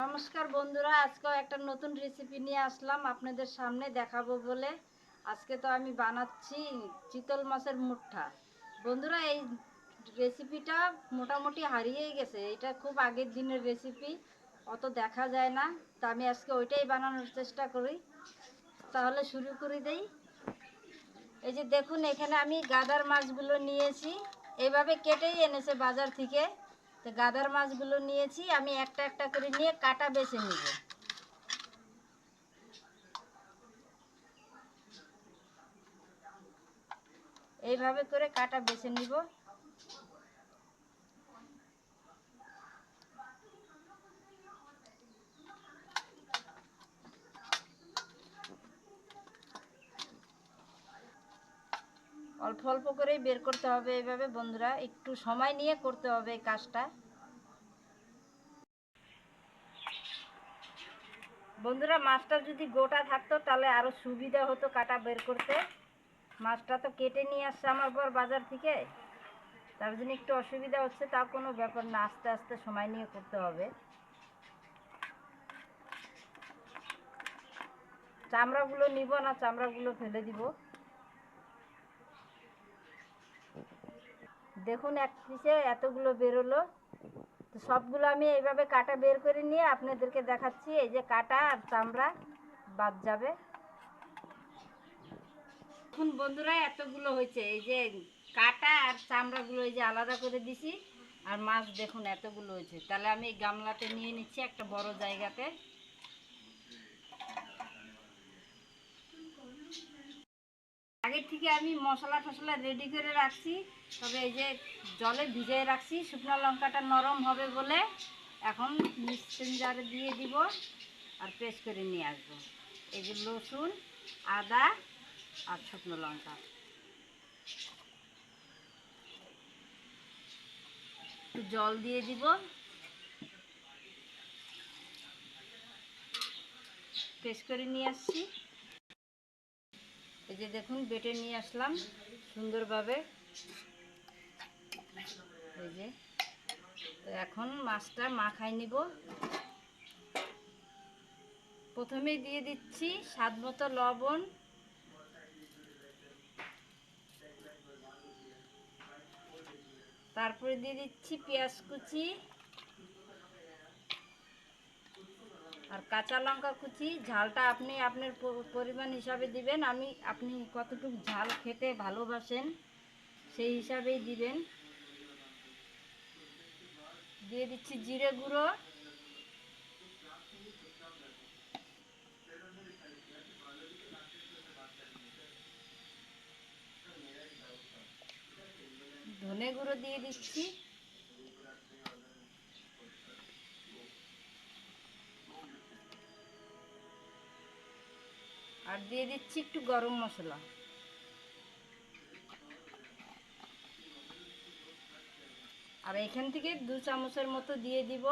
নমস্কার বন্ধুরা, আজকেও একটা নতুন রেসিপি নিয়ে আসলাম আপনাদের সামনে দেখাবো বলে। আজকে তো আমি বানাচ্ছি চিতল মাছের মুঠা। বন্ধুরা, এই রেসিপিটা মোটামুটি হারিয়েই গেছে। এটা খুব আগের দিনের রেসিপি, অত দেখা যায় না। তা আমি আজকে ওইটাই বানানোর চেষ্টা করি। তাহলে শুরু করে দেই। এই যে দেখুন, এখানে আমি গাদার মাছগুলো নিয়েছি। এইভাবে কেটেই এনেছে বাজার থেকে। তো গাদার মাছগুলো নিয়েছি, আমি একটা একটা করে নিয়ে কাটা বেছে নিব। এইভাবে করে কাটা বেছে নিব। অল্প অল্প করেই বের করতে হবে। এইভাবে বন্ধুরা, একটু সময় নিয়ে করতে হবে এই কাজটা। বন্ধুরা, মাছটা যদি গোটা থাকতো তাহলে আরও সুবিধা হতো কাটা বের করতে। মাছটা তো কেটে নিয়ে আসছে আমার বর বাজার থেকে, তার জন্য একটু অসুবিধা হচ্ছে। তাও কোনো ব্যাপার না, আস্তে আস্তে সময় নিয়ে করতে হবে। চামড়াগুলো নিব না, চামড়াগুলো ফেলে দিব। দেখুন, এক পিসে এতগুলো বেরোলো। তো সবগুলো আমি এইভাবে কাটা বের করে নিয়ে আপনাদেরকে দেখাচ্ছি। এই যে কাটা আর চামড়া বাদ যাবে। এখন বন্ধুরা, এতগুলো হয়েছে। এই যে কাটা আর চামড়াগুলো এই যে আলাদা করে দিছি। আর মাছ দেখুন এতগুলো হয়েছে। তাহলে আমি এই গামলাতে নিয়ে নিচ্ছি একটা বড় জায়গাতে। আগের থেকে আমি মশলা টশলা রেডি করে রাখছি। তবে এই যে জলে ভিজিয়ে রাখছি, শুকনো লঙ্কাটা নরম হবে বলে। এখন মিক্সিং জারে দিয়ে দিব আর পেস্ট করে নিয়ে আসবো। এই যে রসুন, আদা আর শুকনো লঙ্কা। একটু জল দিয়ে দিব, পেস্ট করে নিয়ে আসছি। এই যে দেখুন, বেটে নিয়ে আসলাম সুন্দরভাবে। এই যে, তো এখন মাছটা মাখাই নিব। প্রথমেই দিয়ে দিচ্ছি স্বাদ মতো লবণ, তারপরে দিয়ে দিচ্ছি পেঁয়াজ কুচি আর কাঁচা লঙ্কা কুচি। ঝালটা আপনি আপনার পরিমাণ হিসাবে দিবেন। আপনি কতটুকু ঝাল খেতে ভালোবাসেন সেই হিসাবেই দিবেন। দিয়ে দিচ্ছি জিরে গুঁড়ো, ধনে গুঁড়ো দিয়ে দিচ্ছি, আর দিয়ে দিচ্ছি একটু গরম মশলা। আর এখান থেকে 2 চামচের মতো দিয়ে দিব।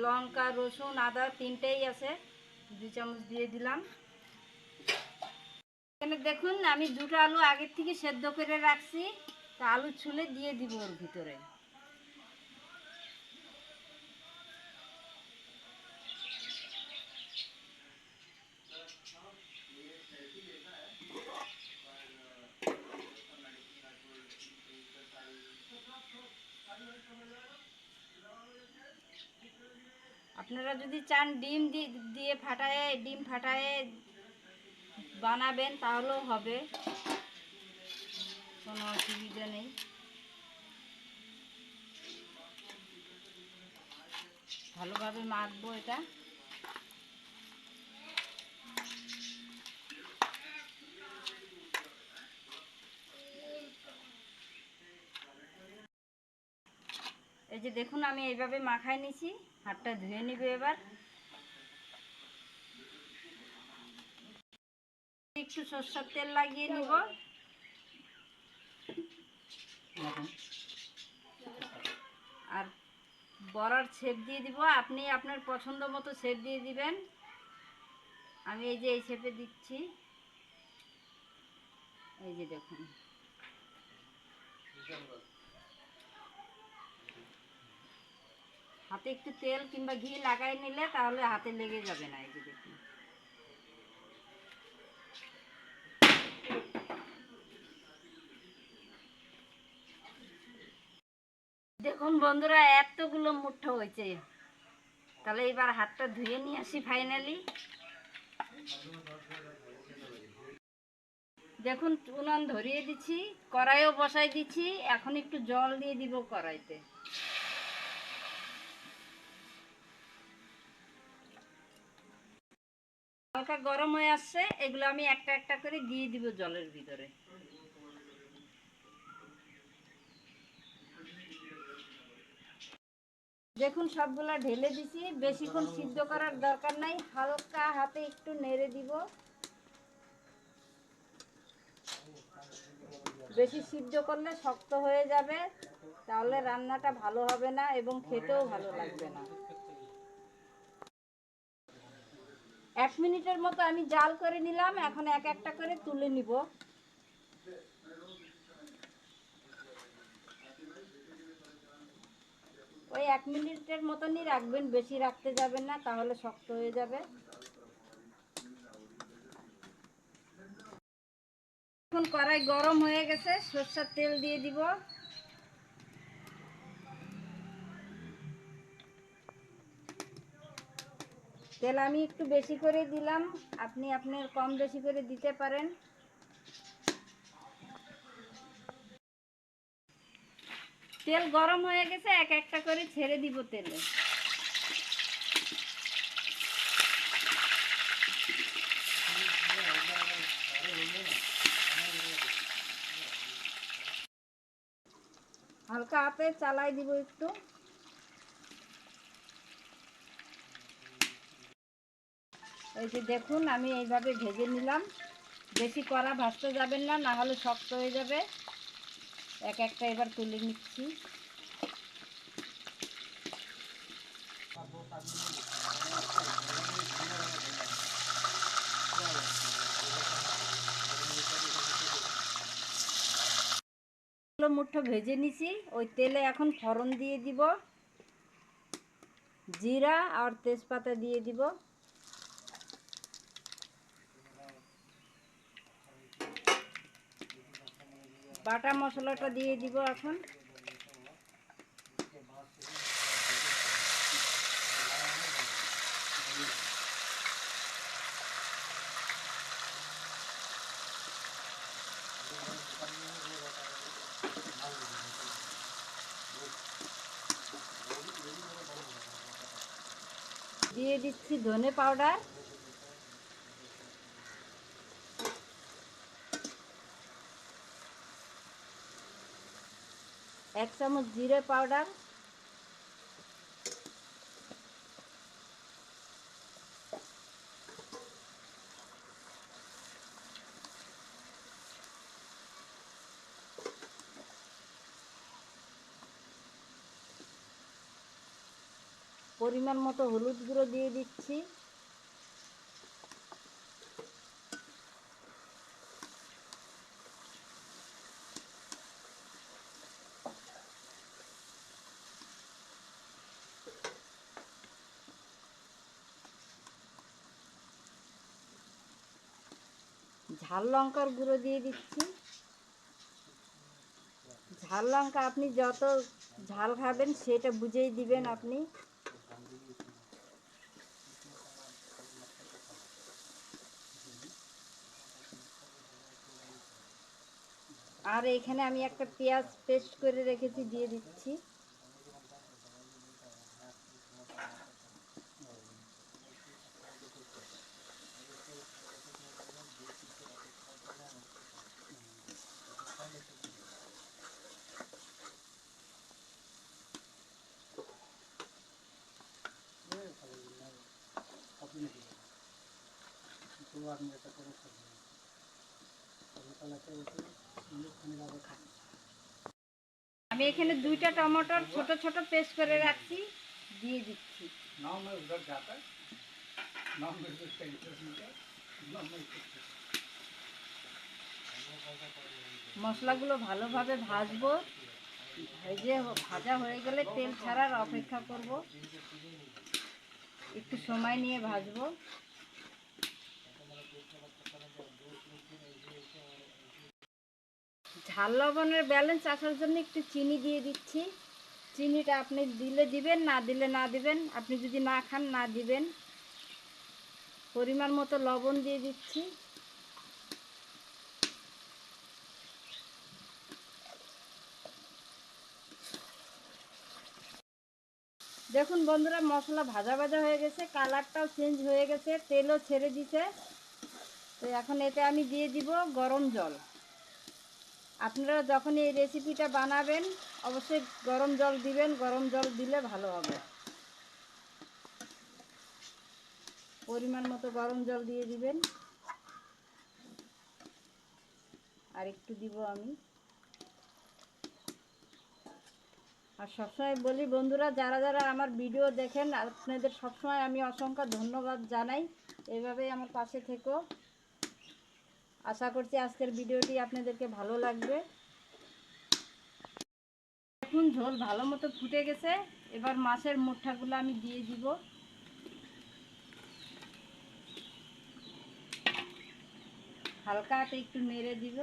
লঙ্কা, রসুন, আদা তিনটেই আছে, 2 চামচ দিয়ে দিলাম। এখানে দেখুন, আমি 2টা আলু আগের থেকে সেদ্ধ করে রাখছি। তা আলু ছুলে দিয়ে দিব ওর ভিতরে। আপনারা যদি চান ডিম ডিম ফাটায়ে বানাবেন তাহলেও হবে, কোনো অসুবিধা নেই। ভালোভাবে মাখবো এটা। এই যে দেখুন, আমি এইভাবে মাখাই নিছি। হাতটা ধুয়ে নিব এবার। একটু সরষের তেল লাগিয়ে নিব। আর বড়ার শেপ দিয়ে দিব। আপনি আপনার পছন্দ মতো শেপ দিয়ে দিবেন। আমি এই যে এই শেপে দিচ্ছি। এই যে দেখুন, হাতে একটু তেল কিংবা ঘি লাগাই নিলে তাহলে হাতে লেগে যাবে না। এই যে দেখুন, দেখুন বন্ধুরা, এতগুলো মুঠো হয়েছে। তাহলে এবার হাতটা ধুয়ে নিয়ে আসি ফাইনালি। দেখুন উনান ধরিয়ে দিচ্ছি, কড়াইও বসাই দিচ্ছি। এখন একটু জল দিয়ে দিব কড়াইতে। হালকা গরম হয়ে আসছে, এগুলো আমি একটা একটা করে দিয়ে দিব জলের ভিতরে। দেখুন সবগুলা ঢেলে দিছি। বেশিক্ষণ সিদ্ধ করার দরকার নাই, হালকা হাতে একটু নেড়ে দিব। বেশি সিদ্ধ করলে শক্ত হয়ে যাবে, তাহলে রান্নাটা ভালো হবে না এবং খেতেও ভালো লাগবে না। 1 মিনিটের মতো আমি জাল করে নিলাম। এখন এক একটা করে তুলে নিব। ওই 1 মিনিটের মতনই রাখবেন, বেশি রাখতে যাবেন না, তাহলে শক্ত হয়ে যাবে। এখন কড়াই গরম হয়ে গেছে, সরষের তেল দিয়ে দিব। তেল আমি একটু বেশি করে দিলাম, আপনি আপনার কম বেশি করে দিতে পারেন। তেল গরম হয়ে গেছে, এক একটা করে ছেড়ে দিব তেলে। হালকা হাতে চালাই দিব একটু। এই যে দেখুন, আমি এইভাবে ভেজে নিলাম। বেশি কড়া ভাজতে যাবেন না, না হলে শক্ত হয়ে যাবে। এক একটা এবার তুলে নিচ্ছি। মুঠো ভেজে নিছি, ওই তেলে এখন ফোড়ন দিয়ে দিব। জিরা আর তেজপাতা দিয়ে দিব। বাটা মশলাটা দিয়ে দিব এখন। দিয়ে দিচ্ছি ধনে পাউডার, 1 চামচ জিরে পাউডার, পরিমাণ মতো হলুদ গুঁড়ো দিয়ে দিচ্ছি। ঝাল লঙ্কার গুঁড়ো দিয়ে দিচ্ছি। ঝাল লঙ্কা আপনি যত ঝাল খাবেন সেটা বুঝেই দিবেন আপনি। আর এখানে আমি একটা পেঁয়াজ পেস্ট করে রেখেছি, দিয়ে দিচ্ছি। আমি এখানে 2টা টমেটোর ছোট ছোট পেস্ট করে রাখছি, দিয়ে দিচ্ছি। মশলাগুলো ভালোভাবে ভাজবো। ভেজে ভাজা হয়ে গেলে তেল ছাড়ার অপেক্ষা করব, একটু সময় নিয়ে ভাজবো। ঝাল লবণের ব্যালেন্স আসার জন্য একটু চিনি দিয়ে দিচ্ছি। চিনিটা আপনি দিলে দিবেন, না দিলে না দিবেন। আপনি যদি না খান না দিবেন। পরিমাণ মতো লবণ দিয়ে দিচ্ছি। দেখুন বন্ধুরা, মশলা ভাজা ভাজা হয়ে গেছে, কালারটাও চেঞ্জ হয়ে গেছে, তেলও ছেড়ে দিছে। তো এখন এতে আমি দিয়ে দিব গরম জল। আপনারা যখন এই রেসিপিটা বানাবেন অবশ্যই গরম জল দিবেন, গরম জল দিলে ভালো হবে। পরিমাণ মতো গরম জল দিয়ে দিবেন। আর একটু দিব আমি। আর সবসময় বলি বন্ধুরা, যারা যারা আমার ভিডিও দেখেন আপনাদের সবসময় আমি অসংখ্য ধন্যবাদ জানাই। এভাবেই আমার পাশে থেকো। আশা করছি আজকের ভিডিওটি আপনাদেরকে ভালো লাগবে। এখন ঝোল ভালো মতো ফুটে গেছে। এবার মাছের মুঠাগুলো আমি দিয়ে দিব। হালকা হাতে একটু নেড়ে দিব।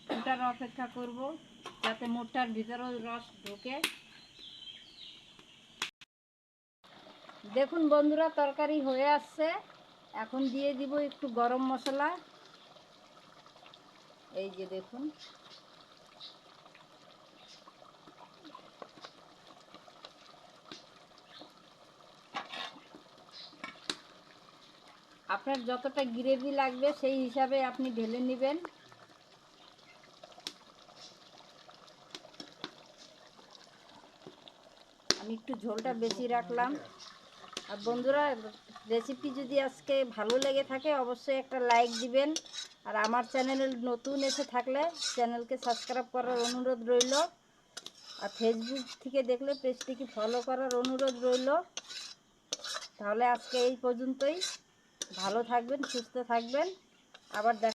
ফুটার অপেক্ষা করব যাতে মুঠার ভিতরেও রস ঢোকে। দেখুন বন্ধুরা, তরকারি হয়ে আসছে। এখন দিয়ে দিব একটু গরম মশলা। এই যে দেখুন, আপনার যতটা গ্রেভি লাগবে সেই হিসাবে আপনি ঢেলে নেবেন। আমি একটু ঝোলটা বেশি রাখলাম। আর বন্ধুরা, রেসিপি যদি আজকে ভালো লেগে থাকে অবশ্যই একটা লাইক দিবেন। আর আমার চ্যানেলে নতুন এসে থাকলে চ্যানেলকে সাবস্ক্রাইব করার অনুরোধ রইল। আর ফেসবুক থেকে দেখলে পেজটিকে ফলো করার অনুরোধ রইল। তাহলে আজকে এই পর্যন্তই। ভালো থাকবেন, সুস্থ থাকবেন। আবার